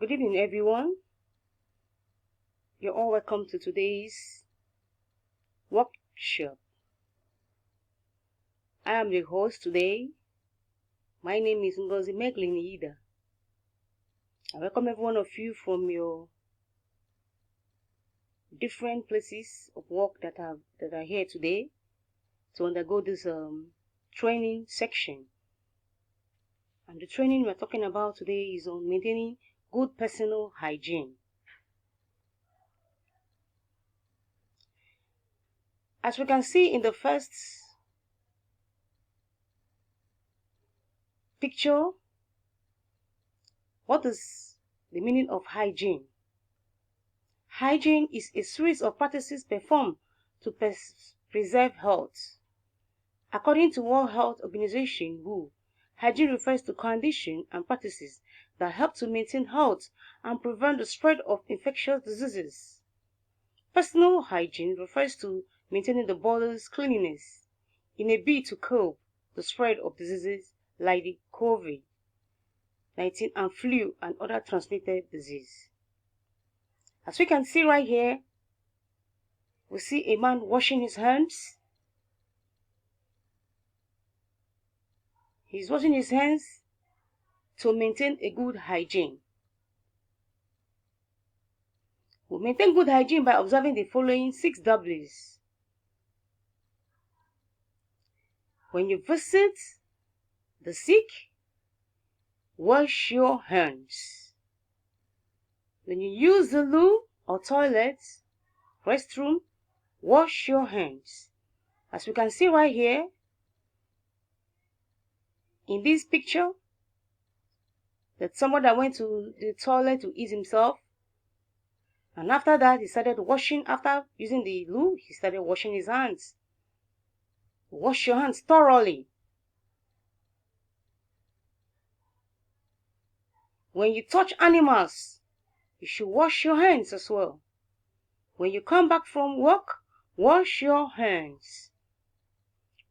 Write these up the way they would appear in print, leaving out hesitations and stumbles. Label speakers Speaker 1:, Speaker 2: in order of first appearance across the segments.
Speaker 1: Good evening, everyone. You're all welcome to today's workshop. I am the host today. My name is Ngozi Meglin Ida. I welcome every one of you from your different places of work that are here today to undergo this training section. And the training we're talking about today is on maintaining good personal hygiene. As we can see in the first picture, what is the meaning of hygiene? Hygiene is a series of practices performed to preserve health. According to World Health Organization (WHO), hygiene refers to conditions and practices that help to maintain health and prevent the spread of infectious diseases. Personal hygiene refers to maintaining the body's cleanliness in a bid to curb the spread of diseases like the COVID-19 and flu and other transmitted diseases. As we can see right here, we see a man washing his hands. He's washing his hands to maintain a good hygiene. We maintain good hygiene by observing the following 6 W's. When you visit the sick, wash your hands. When you use the loo or toilet, restroom, wash your hands. As we can see right here, in this picture, that someone that went to the toilet to ease himself, and after that he started washing. After using the loo, he started washing his hands. Wash your hands thoroughly. When you touch animals, you should wash your hands as well. When you come back from work, wash your hands.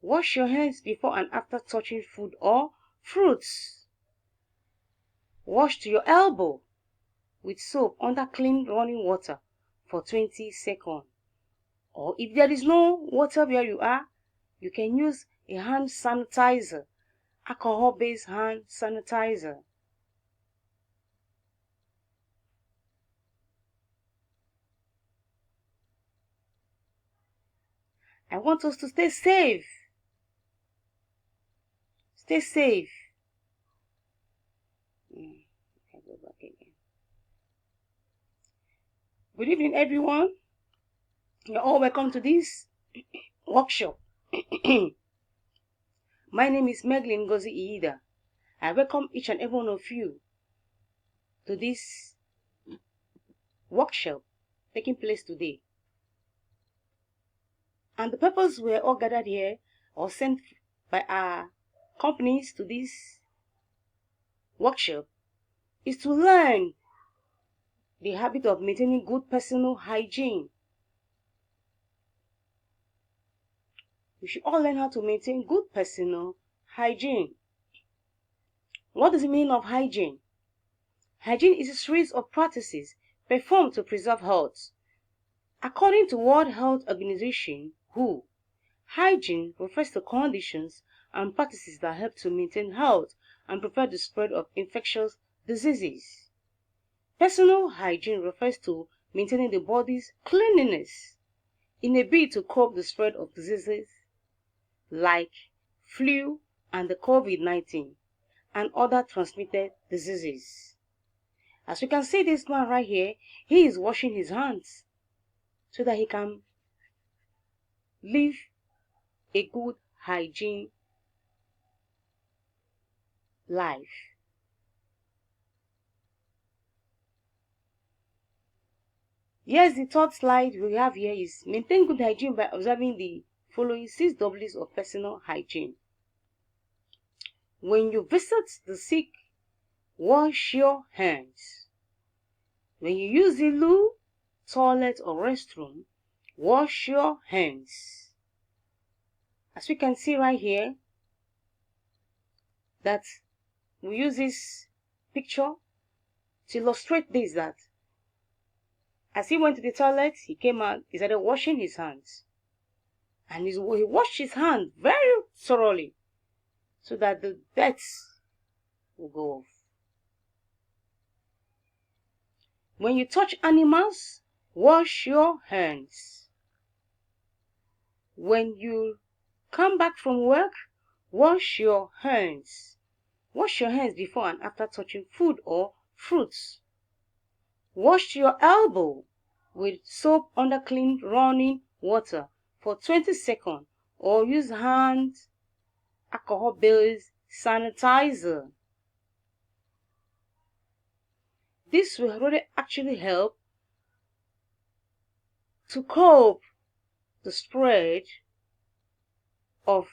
Speaker 1: Wash your hands before and after touching food or fruits. Wash to your elbow with soap under clean running water for 20 seconds. Or if there is no water where you are, you can use a hand sanitizer, alcohol-based hand sanitizer. I want us to stay safe. Stay safe. I'll go back again. Good evening, everyone. You're all welcome to this workshop. My name is Meglin Ngozi Ida. I welcome each and every one of you to this workshop taking place today. And the purpose we're all gathered here or sent by our companies to this workshop is to learn the habit of maintaining good personal hygiene. We should all learn how to maintain good personal hygiene. What does it mean of hygiene? Hygiene is a series of practices performed to preserve health. According to World Health Organization (WHO), hygiene refers to conditions and practices that help to maintain health and prevent the spread of infectious diseases. Personal hygiene refers to maintaining the body's cleanliness in a bid to curb the spread of diseases like flu and the COVID-19 and other transmitted diseases. As you can see, this man right here, he is washing his hands so that he can live a good hygiene life. Yes, the third slide we have here is maintain good hygiene by observing the following 6 W's of personal hygiene. When you visit the sick, wash your hands. When you use the loo, toilet or restroom, wash your hands. As we can see right here, that we use this picture To illustrate this, that as he went to the toilet, he came out, he started washing his hands. And he washed his hands very thoroughly so that the dirt will go off. When you touch animals, wash your hands. When you come back from work, wash your hands. Wash your hands before and after touching food or fruits. Wash your elbow with soap under clean running water for 20 seconds or use hand alcohol-based sanitizer. This will really actually help to curb the spread of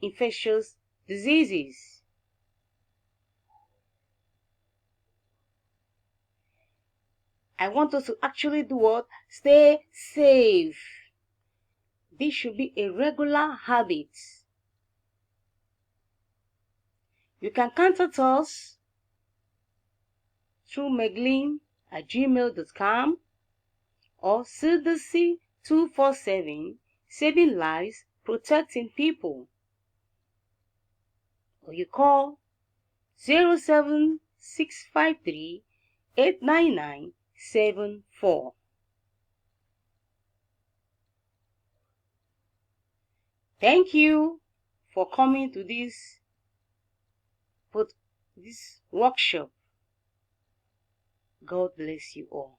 Speaker 1: infectious diseases. I want us to actually do what? Stay safe. This should be a regular habit. You can contact us through meglin@gmail.com or CDC247, saving lives, protecting people. Or you call 07653 89974. Thank you for coming to this workshop. God bless you all.